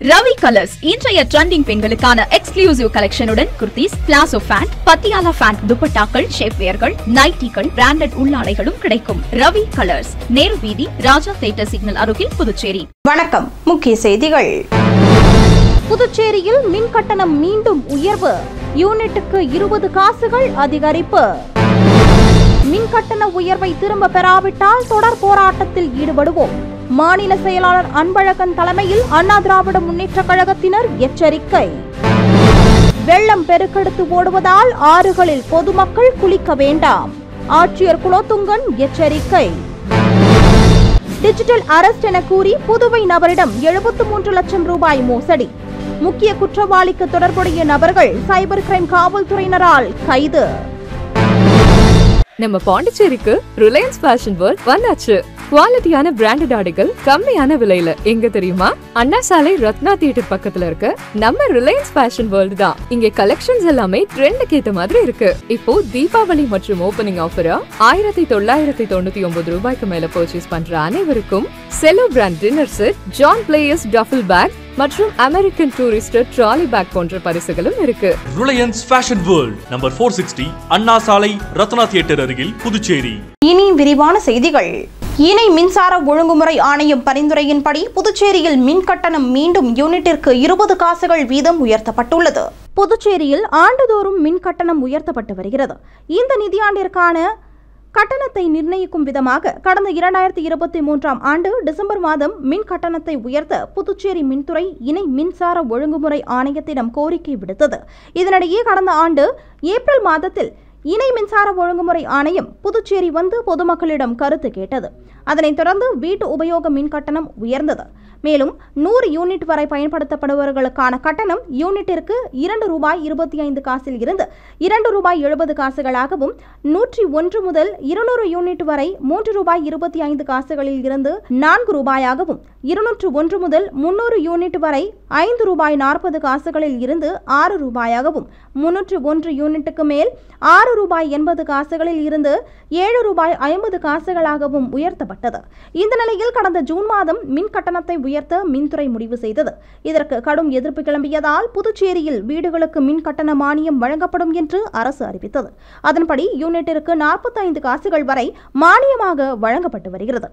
Ravi Colours இன்றைய trending பெண்களுக்கான exclusive கலெக்ஷனுடன் kurtis, palazzo pant, Patiala pant, துப்பட்டாக்கள், ஷேப்வேர்கள், நைட்டிகள், பிராண்டட் உள்ளாடைகளும் கிடைக்கும். ரவி கலர்ஸ், நேரு வீதி, ராஜா தியேட்டர் சிக்னல் அருகில், புதுச்சேரி. வணக்கம். முக்கிய செய்திகள். புதுச்சேரியில் மின் கட்டணம் மீண்டும் உயர்வு, யூனிட்டுக்கு 20 காசுகள் அதிகரிப்பு. மின் கட்டண உயர்வை திரும்ப பெறாவிட்டால் தொடர் போராட்டத்தில் ஈடுபடுவோம். மாநில செயலாளர் அன்பழகன் தலைமையில் அண்ணா திராவிட முன்னேற்ற கழகத்தினர் எச்சரிக்கை. வெள்ளம் பெருக்கெடுத்து ஓடுவதால் ஆறுகளில் பொதுமக்கள் குளிக்க வேண்டாம், ஆட்சியர் குலோத்துங்கன் எச்சரிக்கை. டிஜிட்டல் அரெஸ்ட் என கூறி புதுவை நபரிடம் 73 லட்சம் ரூபாய் மோசடி. முக்கிய குற்றவாளிக்கு தொடர்புடைய நபர்கள் சைபர் கிரைம் காவல்துறையினரால் கைது. நம்ம பாண்டிச்சேரிக்கு ரிலையன்ஸ் ஃபேஷன் வேர்ல்ட் வந்தாச்சு. குவாலிட்டியான பிராண்டட் ஆடைகள் கம்மியான விலையில. எங்க தெரியுமா? அண்ணா சாலை ரத்னா தியேட்டர் பக்கத்துல இருக்க நம்ம ரிலையன்ஸ் ஃபேஷன் வேர்ல்ட் தான். இங்க கலெக்ஷன்ஸ் எல்லாமே ட்ரெண்டுக்கு ஏத்த மாதிரி இருக்கு. இப்போ தீபாவளி மற்றும் ஓபனிங் ஆஃபரா 1999 ரூபாய்க்கு மேல பர்ச்சேஸ் பண்ற அனைவருக்கும் Cello brand dinner set, John Players duffel bag மற்றும் அமெரிக்கன் டூரிஸ்டர் ட்ராலி பேக் போன்ற பரிசுகளும் இருக்கு. Reliance Fashion World, number 460, Anna Salai, Ratna theatre அருகில், புதுச்சேரி. இனி விரிவான செய்திகள். இணை மின்சார ஒழுங்குமுறை ஆணையம் பரிந்துரையின்படி புதுச்சேரியில் மின் கட்டணம் மீண்டும் யூனிட்டிற்கு 20 காசுகள் வீதம் உயர்த்தப்பட்டுள்ளது. புதுச்சேரியில் ஆண்டுதோறும் மின் கட்டணம் உயர்த்தப்பட்டு வருகிறது. இந்த நிதியாண்டிற்கான கட்டணத்தை நிர்ணயிக்கும் விதமாக கடந்த 2023ஆம் ஆண்டு டிசம்பர் மாதம் மின் கட்டணத்தை உயர்த்த புதுச்சேரி மின்துறை இணை மின்சார ஒழுங்குமுறை ஆணையத்திடம் கோரிக்கை விடுத்தது. இதனிடையே கடந்த ஆண்டு ஏப்ரல் மாதத்தில் இணை மின்சார ஒழுங்குமுறை ஆணையம் புதுச்சேரி வந்து பொதுமக்களிடம் கருத்து கேட்டது. அதனைத் தொடர்ந்து வீட்டு உபயோக மின் கட்டணம் உயர்ந்தது. மேலும் 100 யூனிட் வரை பயன்படுத்தப்படுபவர்களுக்கான கட்டணம் யூனிட்டிற்கு ₹2.25 இருந்து ₹2.70 101 முதல் 200 யூனிட் வரை ₹3.25 இருந்து ₹4 201 முதல் 300 யூனிட் வரை ₹5.40 இருந்து ₹6 301 யூனிட்டுக்கு மேல் ₹6.80 இருந்து ₹7.50 உயர்த்தப்பட்டது. இந்த நிலையில் கடந்த ஜூன் மாதம் மின் கட்டணத்தை உயர்த்த மின்துறை முடிவு செய்தது. இதற்கு கடும் எதிர்ப்பு கிளம்பியதால் புதுச்சேரியில் வீடுகளுக்கு மின் கட்டண மானியம் வழங்கப்படும் என்று அரசு அறிவித்தது. அதன்படி யூனிட்டிற்கு 45 காசுகள் வரை மானியமாக வழங்கப்பட்டு வருகிறது.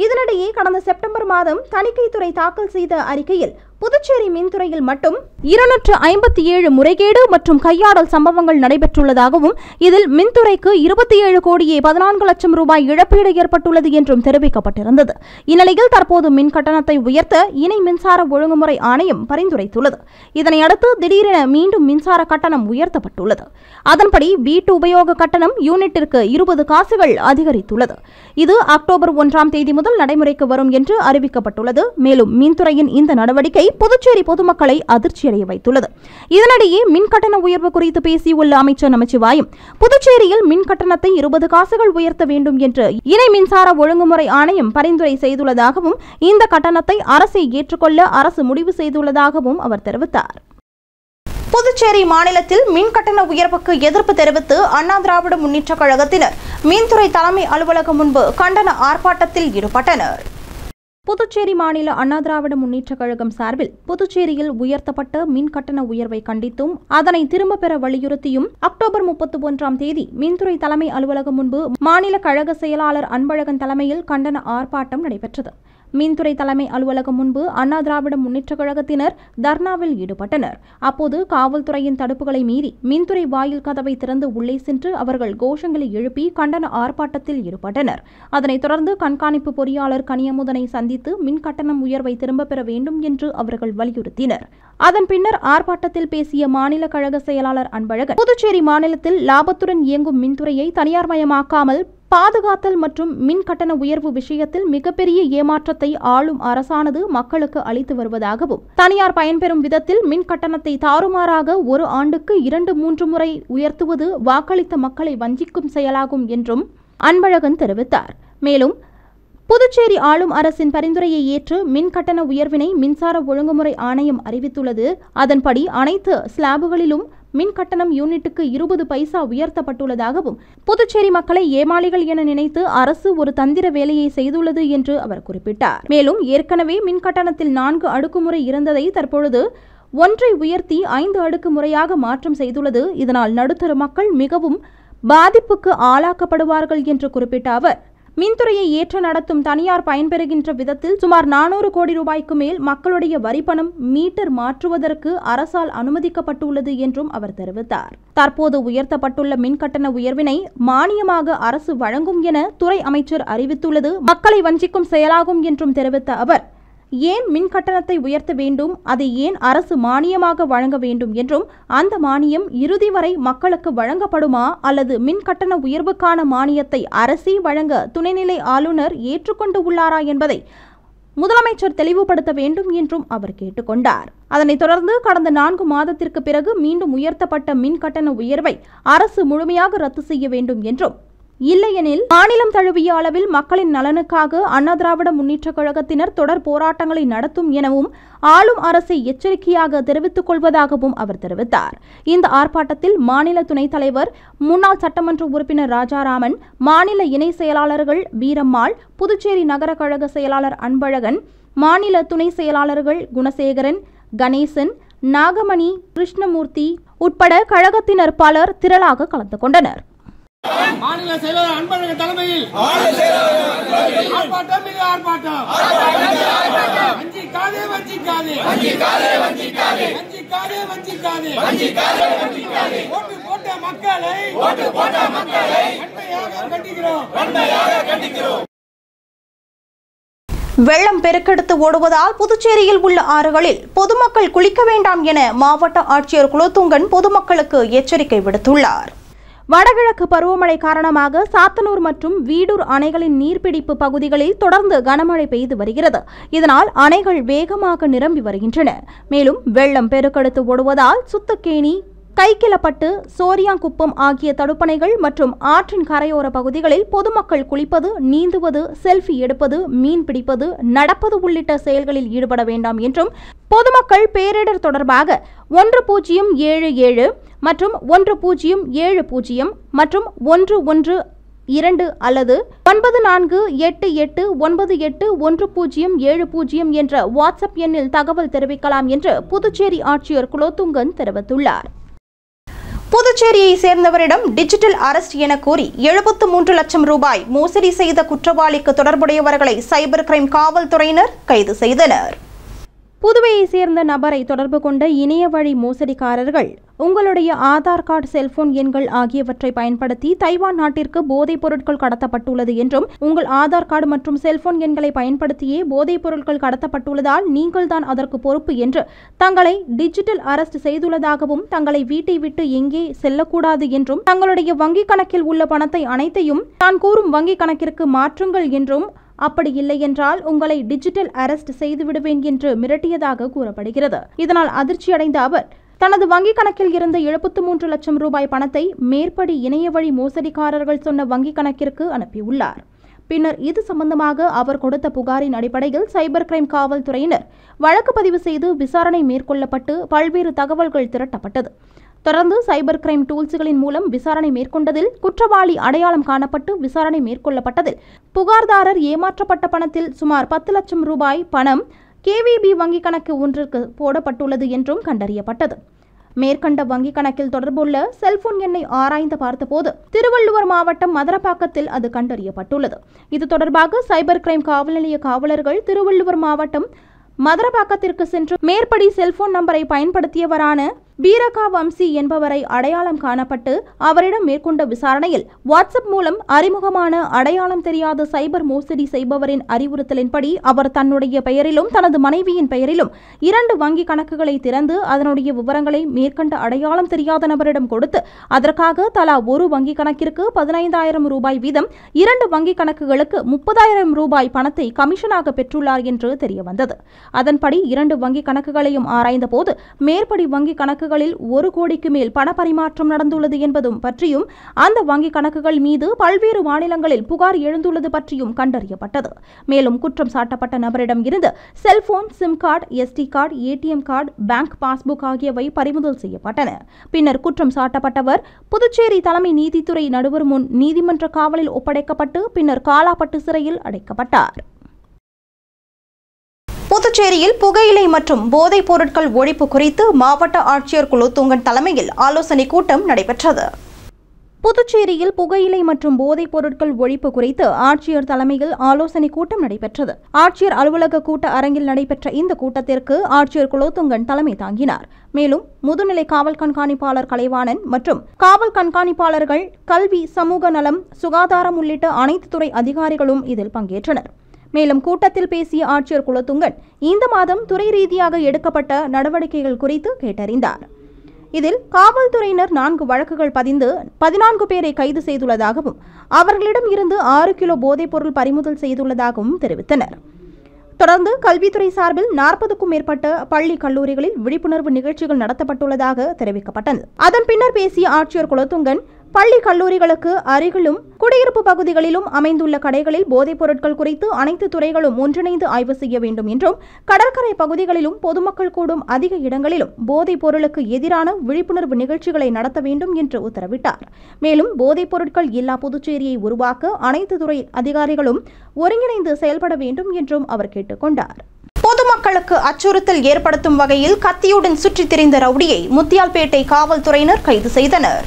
இதனிடையே கடந்த செப்டம்பர் மாதம் தணிக்கைத்துறை தாக்கல் செய்த அறிக்கையில் புதுச்சேரி மின்துறையில் மட்டும் 257 முறைகேடு மற்றும் கையாடல் சம்பவங்கள் நடைபெற்றுள்ளதாகவும் இதில் மின்துறைக்கு 27,14 லட்சம் ரூபாய் இழப்பீடு ஏற்பட்டுள்ளது என்றும் தெரிவிக்கப்பட்டிருந்தது. இந்நிலையில் தற்போது மின் கட்டணத்தை உயர்த்த இணை மின்சார ஒழுங்குமுறை ஆணையம் பரிந்துரைத்துள்ளது. இதனையடுத்து திடீரென மீண்டும் மின்சார கட்டணம் உயர்த்தப்பட்டுள்ளது. அதன்படி வீட்டு உபயோக கட்டணம் யூனிட்டிற்கு 20 காசுகள் அதிகரித்துள்ளது. இது அக்டோபர் 1ஆம் தேதி முதல் நடைமுறைக்கு வரும் என்று அறிவிக்கப்பட்டுள்ளது. மேலும் மின்துறையின் இந்த நடவடிக்கை புதுச்சேரி பொதுமக்களை அதிர்ச்சியடைய வைத்துள்ளது. இதனிடையே மின் கட்டண உயர்வு குறித்து பேசியுள்ள அமைச்சர் நமச்சிவாயம், புதுச்சேரியில் மின் கட்டணத்தை 20 காசுகள் உயர்த்த வேண்டும் என்று இணை மின்சார ஒழுங்குமுறை ஆணையம் பரிந்துரை செய்துள்ளதாகவும் இந்த கட்டணத்தை அரசை ஏற்றுக்கொள்ள அரசு முடிவு செய்துள்ளதாகவும் அவர் தெரிவித்தார். புதுச்சேரி மாநிலத்தில் மின் கட்டண உயர்வுக்கு எதிர்ப்பு தெரிவித்து அண்ணா திராவிட முன்னேற்ற கழகத்தினர் மின்துறை தலைமை அலுவலகம் முன்பு கண்டன ஆர்ப்பாட்டத்தில் ஈடுபட்டனர். புதுச்சேரி மாநில அண்ணா திராவிட முன்னேற்ற கழகம் சார்பில் புதுச்சேரியில் உயர்த்தப்பட்ட மின் கட்டண உயர்வை கண்டித்தும் அதனை திரும்ப பெற வலியுறுத்தியும் அக்டோபர் 31ஆம் தேதி மின்துறை தலைமை அலுவலகம் முன்பு மாநில கழக செயலாளர் அன்பழகன் தலைமையில் கண்டன ஆர்ப்பாட்டம் நடைபெற்றது. மின்துறை தலைமை அலுவலகம் முன்பு அண்ணா திராவிட முன்னேற்ற கழகத்தினர் தர்ணாவில் ஈடுபட்டனர். அப்போது காவல்துறையின் தடுப்புகளை மீறி மின்துறை வாயில் கதவை திறந்து உள்ளே சென்று அவர்கள் கோஷங்களை எழுப்பி கண்டன ஆர்ப்பாட்டத்தில் ஈடுபட்டனர். அதனைத் தொடர்ந்து கண்காணிப்பு பொறியாளர் கனியமுதனை சந்தித்து மின் கட்டணம் உயர்வை திரும்ப பெற வேண்டும் என்று அவர்கள் வலியுறுத்தினர். அதன் பின்னர் ஆர்ப்பாட்டத்தில் பேசிய மாநில கழக செயலாளர் அன்பழகன், புதுச்சேரி மாநிலத்தில் லாபத்துடன் இயங்கும் மின்துறையை தனியார்மயமாக்காமல் பாதுகாத்தல் மற்றும் மின் கட்டண உயர்வு விஷயத்தில் மிகப்பெரிய ஏமாற்றத்தை ஆளும் அரசானது மக்களுக்கு அளித்து வருவதாகவும், தனியார் பயன்பெறும் விதத்தில் மின் கட்டணத்தை தாறுமாறாக ஒரு ஆண்டுக்கு 2-3 முறை உயர்த்துவது வாக்களித்த மக்களை வஞ்சிக்கும் செயலாகும் என்றும் அன்பழகன் தெரிவித்தார். மேலும் புதுச்சேரி ஆளும் அரசின் பரிந்துரையை ஏற்று மின் கட்டண உயர்வினை மின்சார ஒழுங்குமுறை ஆணையம் அறிவித்துள்ளது. அதன்படி அனைத்து ஸ்லாபுகளிலும் மின் கட்டணம் யூனிட்டுக்கு 20 பைசா உயர்த்தப்பட்டுள்ளதாகவும் புதுச்சேரி மக்களை ஏமாளிகள் என நினைத்து அரசு ஒரு தந்திர வேலையை செய்துள்ளது என்று அவர் குறிப்பிட்டார். மேலும் ஏற்கனவே மின் கட்டணத்தில் 4 அடுக்குமுறை இருந்ததை தற்பொழுது 1 உயர்த்தி 5 அடுக்கு முறையாக மாற்றம் செய்துள்ளது. இதனால் நடுத்தர மக்கள் மிகவும் பாதிப்புக்கு ஆளாக்கப்படுவார்கள் என்று குறிப்பிட்ட அவர், மின்துறையை ஏற்று நடத்தும் தனியார் பயன்பெறுகின்ற விதத்தில் சுமார் 400 கோடி ரூபாய்க்கு மேல் மக்களுடைய வரிப்பணம் மீட்டர் மாற்றுவதற்கு அரசால் அனுமதிக்கப்பட்டுள்ளது என்றும் அவர் தெரிவித்தார். தற்போது உயர்த்தப்பட்டுள்ள மின் கட்டண உயர்வினை மானியமாக அரசு வழங்கும் என துறை அமைச்சர் அறிவித்துள்ளது மக்களை வஞ்சிக்கும் செயலாகும் என்றும் தெரிவித்த அவர், ஏன் மின் கட்டணத்தை உயர்த்த வேண்டும், அதை ஏன் அரசு மானியமாக வழங்க வேண்டும் என்றும், அந்த மானியம் இறுதி வரை மக்களுக்கு வழங்கப்படுமா அல்லது மின் கட்டண உயர்வுக்கான மானியத்தை அரசே வழங்க துணைநிலை ஆளுநர் ஏற்றுக்கொண்டு உள்ளாரா என்பதை முதலமைச்சர் தெளிவுபடுத்த வேண்டும் என்றும் அவர் கேட்டுக்கொண்டார். அதனைத் தொடர்ந்து கடந்த 4 மாதத்திற்கு பிறகு மீண்டும் உயர்த்தப்பட்ட மின் கட்டண உயர்வை அரசு முழுமையாக ரத்து செய்ய வேண்டும் என்றும், இல்லையெனில் மாநிலம் தழுவிய அளவில் மக்களின் நலனுக்காக அண்ணா திராவிட முன்னேற்றக் கழகத்தினர் தொடர் போராட்டங்களை நடத்தும் எனவும் ஆளும் அரசை எச்சரிக்கையாக தெரிவித்துக் கொள்வதாகவும் அவர் தெரிவித்தார். இந்த ஆர்ப்பாட்டத்தில் மாநில துணைத் தலைவர் முன்னாள் சட்டமன்ற உறுப்பினர் ராஜாராமன், மாநில இணை செயலாளர்கள் வீரம்மாள், புதுச்சேரி நகர கழக செயலாளர் அன்பழகன், மாநில துணை செயலாளர்கள் குணசேகரன், கணேசன், நாகமணி, கிருஷ்ணமூர்த்தி உட்பட கழகத்தினர் பலர் திரளாக கலந்து கொண்டனர். மாநில செயலாளர் அன்பழகன் தலைமையில் ஆர்ப்பாட்டம் மிக ஆர்ப்பாட்டம். வஞ்சிக்காதே வஞ்சிக்காதே வஞ்சிக்காதே வஞ்சிக்காதே ஓட்டு போட்ட மக்களை வன்மையாக கண்டிக்கிறோம். வெள்ளம் பெருக்கெடுத்து ஓடுவதால் புதுச்சேரியில் உள்ள ஆறுகளில் பொதுமக்கள் குளிக்க வேண்டாம் என மாவட்ட ஆட்சியர் குலோத்துங்கன் பொதுமக்களுக்கு எச்சரிக்கை விடுத்துள்ளார். வடகிழக்கு பருவமழை காரணமாக சாத்தனூர் மற்றும் வீடூர் அணைகளின் நீர்பிடிப்பு பகுதிகளில் தொடர்ந்து கனமழை பெய்து வருகிறது. இதனால் அணைகள் வேகமாக நிரம்பி வருகின்றன. மேலும் வெள்ளம் பெருக்கெடுத்து ஓடுவதால் சுத்தக்கேணி, கைக்கிலப்பட்டு, சோரியாங்குப்பம் ஆகிய தடுப்பணைகள் மற்றும் ஆற்றின் கரையோர பகுதிகளில் பொதுமக்கள் குளிப்பது, நீந்துவது, செல்ஃபி எடுப்பது, மீன் பிடிப்பது, நடப்பது உள்ளிட்ட செயல்களில் ஈடுபட வேண்டாம் என்றும் பொதுமக்கள் பேரிடர் தொடர்பாக 1077 மற்றும் 1070 மற்றும் 112 அல்லது 9488981070 என்ற வாட்ஸ்அப் எண்ணில் தகவல் தெரிவிக்கலாம் என்று புதுச்சேரி ஆட்சியர் குலோத்துங்கன் தெரிவித்துள்ளார். புதுச்சேரியை சேர்ந்தவரிடம் டிஜிட்டல் அரெஸ்ட் என கூறி 73 லட்சம் ரூபாய் மோசடி செய்த குற்றவாளிக்கு தொடர்புடையவர்களை சைபர் கிரைம் காவல்துறையினர் கைது செய்தனர். புதுவையை சேர்ந்த நபரை தொடர்பு கொண்ட இணைய வழி மோசடிக்காரர்கள் உங்களுடைய ஆதார் கார்டு, செல்போன் எண்கள் ஆகியவற்றை பயன்படுத்தி தைவான் நாட்டிற்கு போதைப் பொருட்கள் கடத்தப்பட்டுள்ளது என்றும், உங்கள் ஆதார் கார்டு மற்றும் செல்போன் எண்களை பயன்படுத்தியே போதைப் பொருட்கள் கடத்தப்பட்டுள்ளதால் நீங்கள் தான் அதற்கு பொறுப்பு என்று தங்களை டிஜிட்டல் அரெஸ்ட் செய்துள்ளதாகவும், தங்களை வீட்டை விட்டு எங்கே செல்லக்கூடாது என்றும், தங்களுடைய வங்கிக் கணக்கில் உள்ள பணத்தை அனைத்தையும் தான் கூறும் வங்கிக் கணக்கிற்கு மாற்றுங்கள் என்றும், அப்படி இல்லை என்றால் உங்களை டிஜிட்டல் அரெஸ்ட் செய்துவிடுவேன் என்று மிரட்டியதாக கூறப்படுகிறது. இதனால் அதிர்ச்சியடைந்த அவர் தனது வங்கிக் கணக்கில் இருந்த 73 லட்சம் ரூபாய் பணத்தை மேற்படி இணைய வழி மோசடிக்காரர்கள் சொன்ன வங்கிக் கணக்கிற்கு அனுப்பியுள்ளார். பின்னர் இது சம்பந்தமாக அவர் கொடுத்த புகாரின் அடிப்படையில் சைபர் கிரைம் காவல்துறையினர் வழக்கு பதிவு செய்து விசாரணை மேற்கொள்ளப்பட்டு பல்வேறு தகவல்கள் திரட்டப்பட்டது. தொடர்ந்து சைபர் கிரைம் டூல்ஸ்களின் மூலம் விசாரணை மேற்கொண்டதில் குற்றவாளி அடையாளம் காணப்பட்டு விசாரணை மேற்கொள்ளப்பட்டதில் புகார்தாரர் ஏமாற்றப்பட்ட பணத்தில் சுமார் 10 லட்சம் ரூபாய் பணம் KVB வங்கிக் கணக்கு ஒன்றிற்கு போடப்பட்டுள்ளது என்றும் கண்டறியப்பட்டது. மேற்கண்ட வங்கிக் கணக்கில் தொடர்புள்ள செல்போன் எண்ணை ஆராய்ந்து பார்த்தபோது திருவள்ளுவர் மாவட்டம் மதரப்பாக்கத்தில் அது கண்டறியப்பட்டுள்ளது. இது தொடர்பாக சைபர் கிரைம் காவல் நிலைய காவலர்கள் திருவள்ளுவர் மாவட்டம் மதரப்பாக்கத்திற்கு சென்று மேற்படி செல்போன் நம்பரை பயன்படுத்தியவரான பீரகா வம்சி என்பவரை அடையாளம் காணப்பட்டு அவரிடம் மேற்கொண்ட விசாரணையில் வாட்ஸ்அப் மூலம் அறிமுகமான அடையாளம் தெரியாத சைபர் மோசடி செய்பவரின் அறிவுறுத்தலின்படி அவர் தன்னுடைய பெயரிலும் தனது மனைவியின் பெயரிலும் 2 வங்கி கணக்குகளை திறந்து அதனுடைய விவரங்களை மேற்கண்ட அடையாளம் தெரியாத நபரிடம் கொடுத்து அதற்காக தலா ஒரு வங்கி கணக்கிற்கு 15,000 ரூபாய் வீதம் 2 வங்கி கணக்குகளுக்கு 30,000 ரூபாய் பணத்தை கமிஷனாக பெற்றுள்ளார் என்று தெரியவந்தது. அதன்படி 2 வங்கி கணக்குகளையும் ஆராய்ந்த போது மேற்படி வங்கி கணக்கு கணக்குகளில் 1 கோடிக்கு மேல் பண பரிமாற்றம் நடந்துள்ளது என்பதும் பற்றியும் அந்த வங்கிக் கணக்குகள் மீது பல்வேறு மாநிலங்களில் புகார் எழுந்துள்ளது பற்றியும் கண்டறியப்பட்டது. மேலும் குற்றம் சாட்டப்பட்ட நபரிடம் இருந்து cellphone, sim card, SD card, ATM card, bank passbook ஆகியவை பறிமுதல் செய்யப்பட்டன. பின்னர் குற்றம் சாட்டப்பட்டவர் புதுச்சேரி தலைமை நீதித்துறை நடுவர் முன் நீதிமன்ற காவலில் ஒப்படைக்கப்பட்டு பின்னர் காலாப்பட்டு சிறையில் அடைக்கப்பட்டார். புதுச்சேரியில் புகையிலை மற்றும் போதைப் பொருட்கள் ஒழிப்பு குறித்து மாவட்ட ஆட்சியர் குலோத்துங்கன் தலைமையில் ஆலோசனைக் கூட்டம் நடைபெற்றது. புதுச்சேரியில் புகையிலை மற்றும் போதைப் பொருட்கள் ஒழிப்பு குறித்து ஆட்சியர் தலைமையில் ஆலோசனைக் கூட்டம் நடைபெற்றது. ஆட்சியர் அலுவலக கூட்ட அரங்கில் நடைபெற்ற இந்த கூட்டத்திற்கு ஆட்சியர் குலோத்துங்கன் தலைமை தாங்கினார். மேலும் முதுநிலை காவல் கண்காணிப்பாளர் கலைவாணன் மற்றும் காவல் கண்காணிப்பாளர்கள், கல்வி, சமூக நலம், சுகாதாரம் உள்ளிட்ட அனைத்து துறை அதிகாரிகளும் இதில் பங்கேற்றனர். மேலும் கூட்டத்தில் பேசிய ஆட்சியர் குலோத்துங்கன் இந்த மாதம் துறை ரீதியாக எடுக்கப்பட்ட நடவடிக்கைகள் குறித்து கேட்டறிந்தார். இதில் காவல்துறையினர் 4 வழக்குகள் பதிந்து 14 பேரை கைது செய்துள்ளதாகவும் அவர்களிடம் இருந்து 6 கிலோ போதைப் பொருள் பறிமுதல் செய்துள்ளதாகவும் தெரிவித்தனர். தொடர்ந்து கல்வித்துறை சார்பில் 40க்கும் மேற்பட்ட பள்ளி, கல்லூரிகளில் விழிப்புணர்வு நிகழ்ச்சிகள் நடத்தப்பட்டுள்ளதாக தெரிவிக்கப்பட்டது. அதன் பின்னர் பேசிய ஆட்சியர் குலோத்துங்கன் பள்ளி, கல்லூரிகளுக்கு அருகிலும் குடியிருப்பு பகுதிகளிலும் அமைந்துள்ள கடைகளில் போதைப் பொருட்கள் குறித்து அனைத்து துறைகளும் ஒன்றிணைந்து ஆய்வு செய்ய வேண்டும் என்றும், கடற்கரை பகுதிகளிலும் பொதுமக்கள் கூடும் அதிக இடங்களிலும் போதைப் பொருளுக்கு எதிரான விழிப்புணர்வு நிகழ்ச்சிகளை நடத்த வேண்டும் என்று உத்தரவிட்டார். மேலும் போதைப் பொருட்கள் இல்லா புதுச்சேரியை உருவாக்க அனைத்து துறை அதிகாரிகளும் ஒருங்கிணைந்து செயல்பட வேண்டும் என்றும் அவர் கேட்டுக்கொண்டார். பொதுமக்களுக்கு அச்சுறுத்தல் ஏற்படுத்தும் வகையில் கத்தியுடன் சுற்றித் திரிந்த ரவுடியை முத்தியால்பேட்டை காவல்துறையினர் கைது செய்தனர்.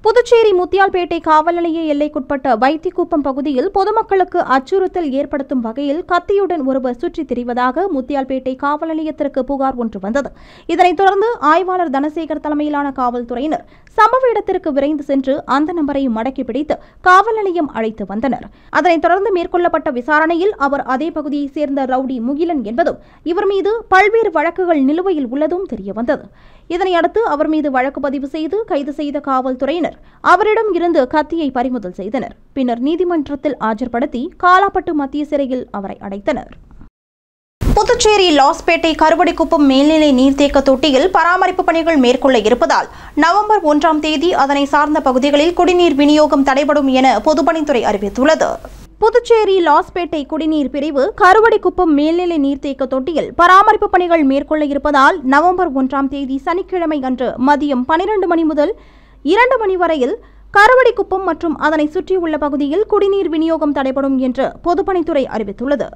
புதுச்சேரி முத்தியால்பேட்டை காவல் நிலைய எல்லைக்குட்பட்ட வைத்திக்குப்பம் பகுதியில் பொதுமக்களுக்கு அச்சுறுத்தல் ஏற்படுத்தும் வகையில் கத்தியுடன் ஒருவர் சுற்றித் திரிவதாக முத்தியால்பேட்டை காவல் நிலையத்திற்கு புகார் ஒன்று வந்தது. இதனைத் தொடர்ந்து ஆய்வாளர் தனசேகர் தலைமையிலான காவல்துறையினர் சம்பவ இடத்திற்கு விரைந்து சென்று அந்த நபரை மடக்கி பிடித்து காவல் நிலையம் அழைத்து வந்தனர். அதனைத் தொடர்ந்து மேற்கொள்ளப்பட்ட விசாரணையில் அவர் அதே பகுதியைச் சேர்ந்த ரவுடி முகிலன் என்பதும் இவர் மீது பல்வேறு வழக்குகள் நிலுவையில் உள்ளதும் தெரியவந்தது. இதனையடுத்து அவர் மீது வழக்கு பதிவு செய்து கைது செய்த காவல்துறையினர் அவரிடம் இருந்து கத்தியை பறிமுதல் செய்தனர். பின்னர் நீதிமன்றத்தில் ஆஜர்படுத்தி காலாப்பட்டு மத்திய சிறையில் அவரை அடைத்தனர். புதுச்சேரி லாஸ்பேட்டை கருவடிக்குப்பம் மேல்நிலை நீர்த்தேக்க தொட்டியில் பராமரிப்பு பணிகள் மேற்கொள்ள இருப்பதால் நவம்பர் 1ஆம் தேதி அதனை சார்ந்த பகுதிகளில் குடிநீர் விநியோகம் தடைபடும் என பொதுப்பணித்துறை அறிவித்துள்ளது. புதுச்சேரி லாஸ்பேட்டை குடிநீர் பிரிவு கருவடிக்குப்பம் மேல்நிலை நீர்த்தேக்க தொட்டியில் பராமரிப்பு பணிகள் மேற்கொள்ள இருப்பதால் நவம்பர் 1ஆம் தேதி சனிக்கிழமை அன்று மதியம் 12 மணி முதல் 2 மணி வரையில் கருவடிக்குப்பம் மற்றும் அதனை சுற்றியுள்ள பகுதியில் குடிநீர் விநியோகம் தடைபடும் என்று பொதுப்பணித்துறை அறிவித்துள்ளது.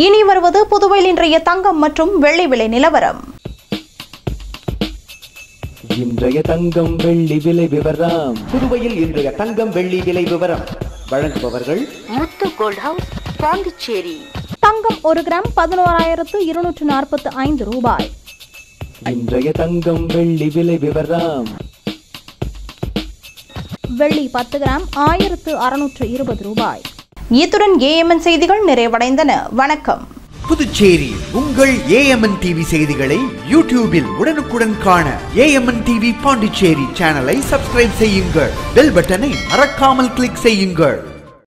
இனி வருவது புதுவையில் இன்றைய தங்கம் மற்றும் வெள்ளி விலை நிலவரம். இன்றைய தங்கம் வெள்ளி விலை விவரம். புதுவையில் இன்றைய தங்கம் வெள்ளி விலை விவரம் வழங்குபவர்கள் முத்து கோல்ட் ஹவுஸ், பாண்டிச்சேரி. தங்கம் 1 கிராம் 11,245 ரூபாய். இன்றைய தங்கம் வெள்ளி விலை விவரம். வெள்ளி 10 கிராம் 1,620 ரூபாய். இத்துடன் AMN செய்திகள் நிறைவடைந்தன. வணக்கம். புதுச்சேரி உங்கள் AMN TV செய்திகளை யூடியூபில் உடனுக்குடன் காண AMN TV பாண்டிச்சேரி சேனலை சப்ஸ்கிரைப் செய்யுங்கள். பெல் பட்டனை மறக்காமல் கிளிக் செய்யுங்கள்.